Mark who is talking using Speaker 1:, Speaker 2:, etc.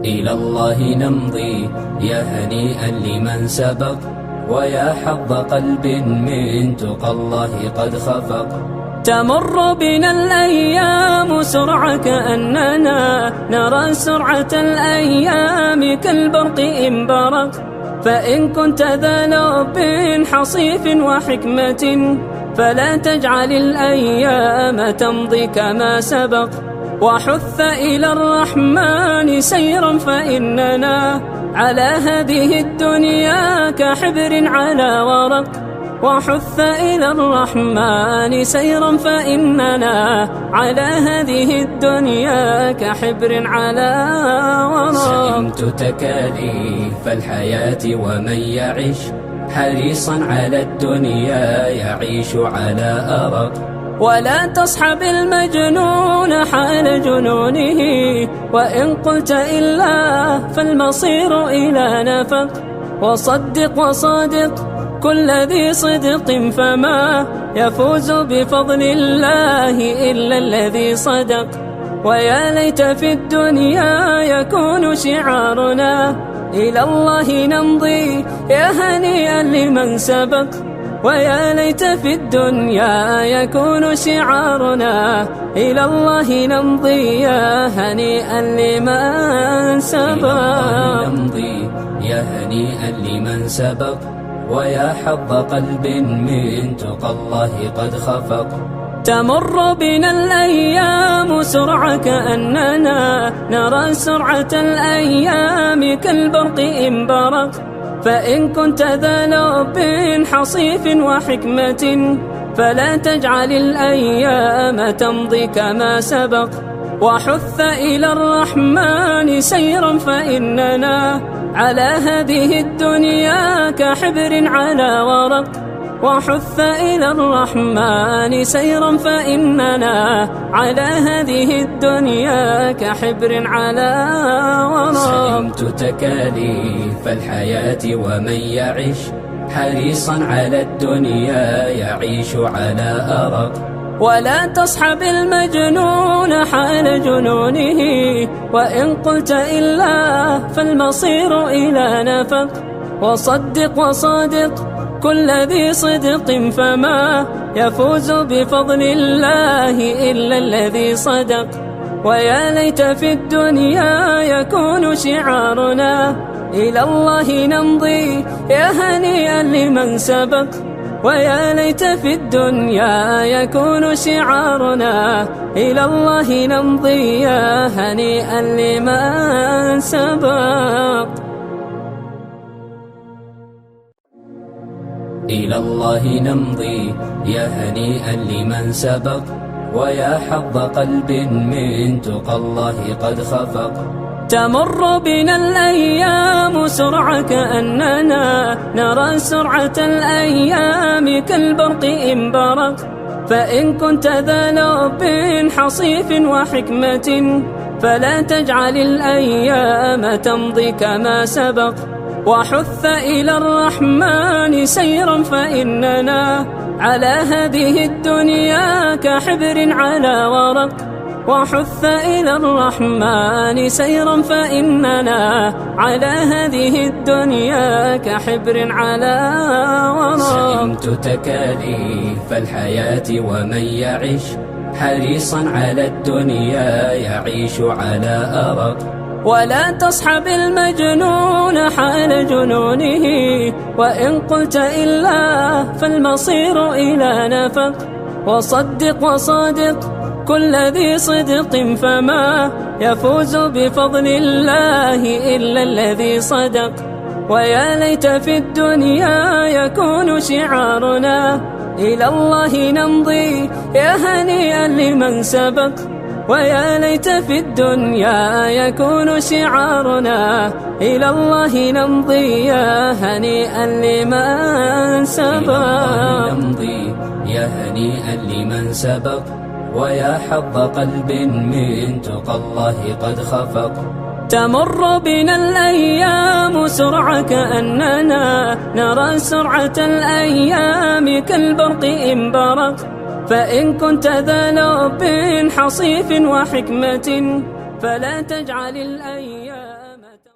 Speaker 1: إلى الله نمضي يا هنيئا لمن سبق، ويا حظ قلب من تقى الله قد خفق.
Speaker 2: تمر بنا الأيام سرعة كأننا نرى سرعة الأيام كالبرق إن برق. فإن كنت ذا لب حصيف وحكمة فلا تجعل الأيام تمضي كما سبق. وحث إلى الرحمن سيرا فإننا على هذه الدنيا كحبر على ورق. وحث إلى الرحمن سيرا فإننا على هذه الدنيا كحبر على ورق.
Speaker 1: سئمت تكاليف الحياة ومن يعش حريصا على الدنيا يعيش على أرق.
Speaker 2: ولا تصحب المجنون حال جنونه، وإن قلت إلا فالمصير إلى نفق. وصدق وصادق كل ذي صدق فما يفوز بفضل الله إلا الذي صدق. ويا ليت في الدنيا يكون شعارنا إلى الله نمضي يا هنيئا لمن سبق. ويا ليت في الدنيا يكون شعارنا إلى الله نمضي يا هنيئا لمن سبق.
Speaker 1: نمضي يا هنيئا لمن سبق، ويا حظ قلب من تقى الله قد خفق.
Speaker 2: تمر بنا الأيام سرعة كأننا نرى سرعة الأيام كالبرق إن برق. فإن كنت ذا لب حصيف وحكمة فلا تجعل الأيام تمضي كما سبق. وحث إلى الرحمن سيرا فإننا على هذه الدنيا كحبر على ورق. وحث إلى الرحمن سيرا فإننا على هذه الدنيا كحبر على ورق.
Speaker 1: سئمت تكاليف الحياة ومن يعش حريصا على الدنيا يعيش على أرق.
Speaker 2: ولا تصحب المجنون حال جنونه، وإن قلت إلا فالمصير إلى نفق. وصدق وصادق كل ذي صدق فما يفوز بفضل الله إلا الذي صدق. ويا ليت في الدنيا يكون شعارنا إلى الله نمضي يا هنيئا لمن سبق. ويا ليت في الدنيا يكون شعارنا إلى الله نمضي يا هنيئا لمن سبق.
Speaker 1: إلى الله نمضي يا هنيئا لمن سبق، ويا حظ قلب من تقى الله قد خفق.
Speaker 2: تمر بنا الأيام سرعة كأننا نرى سرعة الأيام كالبرق إن برق. فإن كنت ذا لب حصيف وحكمة فلا تجعل الأيام تمضي كما سبق. وحث إلى الرحمن سيرا فإننا على هذه الدنيا كحبر على ورق. وحث إلى الرحمن سيرا فإننا على هذه الدنيا كحبر على ورق.
Speaker 1: سئمت تكاليف الحياة ومن يعش حريصا على الدنيا يعيش على أرق.
Speaker 2: ولا تصحب المجنون حال جنونه، وإن قلت إلا فالمصير إلى نفق. وصدق وصادق كل ذي صدق فما يفوز بفضل الله إلا الذي صدق. ويا ليت في الدنيا يكون شعارنا إلى الله نمضي يا هنيئا لمن سبق. ويا ليت في الدنيا يكون شعارنا إلى الله نمضي يا هنيئا لمن سبق.
Speaker 1: نمضي يا هنيئا لمن سبق، ويا حظ قلب من تقى الله قد خفق.
Speaker 2: تمر بنا الأيام سرعة كأننا نرى سرعة الأيام كالبرق إن برق. فإن كنت ذا لب حصيف وحكمة فلا تجعل الأيام